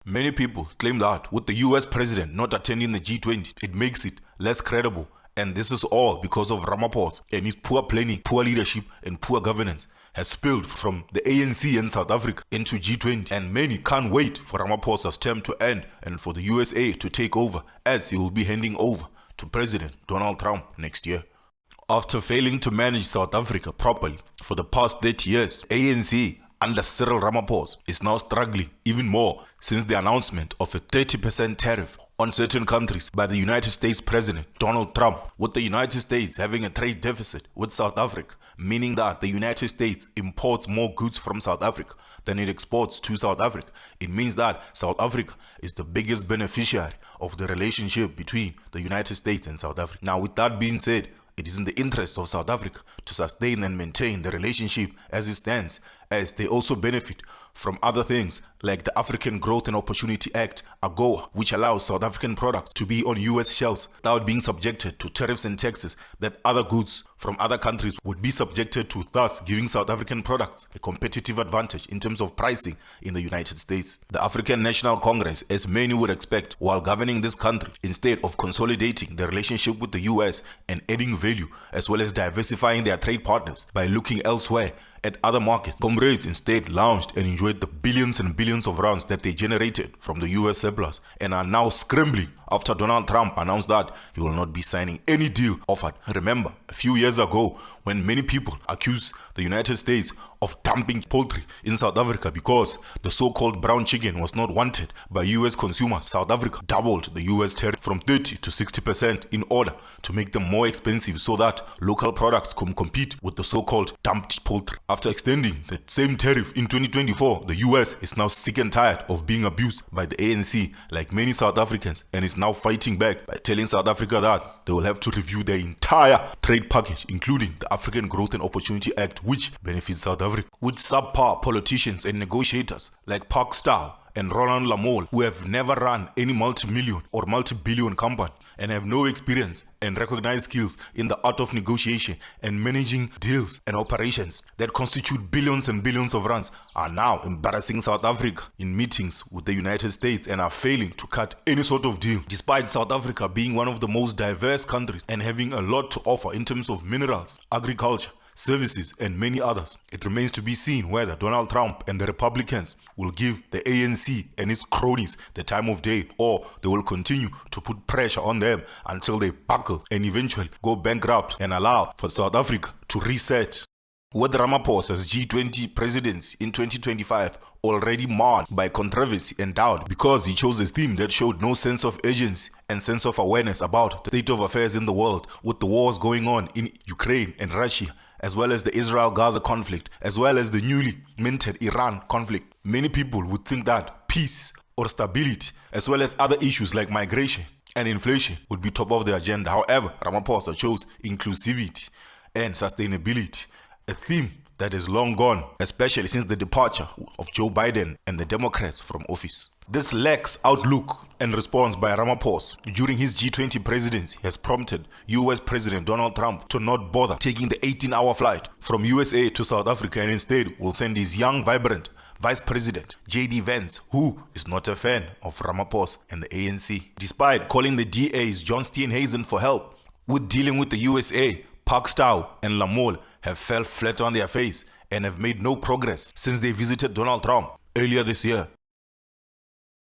Many people claim that with the US president not attending the G20, it makes it less credible. And this is all because of Ramaphosa and his poor planning, poor leadership, and poor governance has spilled from the ANC in South Africa into G20. And many can't wait for Ramaphosa's term to end and for the USA to take over, as he will be handing over to President Donald Trump next year. After failing to manage South Africa properly for the past 30 years, ANC under Cyril Ramaphosa is now struggling even more since the announcement of a 30% tariff on certain countries by the United States President Donald Trump, with the United States having a trade deficit with South Africa, meaning that the United States imports more goods from South Africa than it exports to South Africa. It means that South Africa is the biggest beneficiary of the relationship between the United States and South Africa. Now, with that being said, it is in the interest of South Africa to sustain and maintain the relationship as it stands, as they also benefit from other things like the African Growth and Opportunity Act, AGOA, which allows South African products to be on US shelves without being subjected to tariffs and taxes that other goods from other countries would be subjected to, thus giving South African products a competitive advantage in terms of pricing in the United States. The African National Congress, as many would expect, while governing this country, instead of consolidating the relationship with the US and adding value as well as diversifying their trade partners by looking elsewhere at other markets, comrades instead lounged and enjoyed the billions and billions of rands that they generated from the US surplus and are now scrambling after Donald Trump announced that he will not be signing any deal offered. Remember, a few years ago, when many people accused the United States of dumping poultry in South Africa because the so-called brown chicken was not wanted by US consumers, South Africa doubled the US tariff from 30 to 60% in order to make them more expensive so that local products can compete with the so-called dumped poultry. After extending the same tariff in 2024, the US is now sick and tired of being abused by the ANC like many South Africans, and is now fighting back by telling South Africa that they will have to review their entire trade package, including the African Growth and Opportunity Act, which benefits South Africa. With subpar politicians and negotiators like Park Stahl and Roland Lamolle, who have never run any multi-million or multi-billion company and have no experience and recognized skills in the art of negotiation and managing deals and operations that constitute billions and billions of rands, are now embarrassing South Africa in meetings with the United States and are failing to cut any sort of deal, despite South Africa being one of the most diverse countries and having a lot to offer in terms of minerals, agriculture, services, and many others. It remains to be seen whether Donald Trump and the Republicans will give the ANC and its cronies the time of day, or they will continue to put pressure on them until they buckle and eventually go bankrupt and allow for South Africa to reset. With Ramaphosa's G20 presidency in 2025 already marred by controversy and doubt because he chose a theme that showed no sense of urgency and sense of awareness about the state of affairs in the world, with the wars going on in Ukraine and Russia, as well as the Israel-Gaza conflict, as well as the newly minted Iran conflict. Many people would think that peace or stability, as well as other issues like migration and inflation, would be top of the agenda. However, Ramaphosa chose inclusivity and sustainability, a theme that is long gone, especially since the departure of Joe Biden and the Democrats from office. This lax outlook and response by Ramaphosa during his G20 presidency has prompted US President Donald Trump to not bother taking the 18-hour flight from USA to South Africa, and instead will send his young, vibrant Vice President J.D. Vance, who is not a fan of Ramaphosa and the ANC. Despite calling the DA's John Steenhuisen for help with dealing with the USA, Park Stahl and Lamolle have fell flat on their face and have made no progress since they visited Donald Trump earlier this year.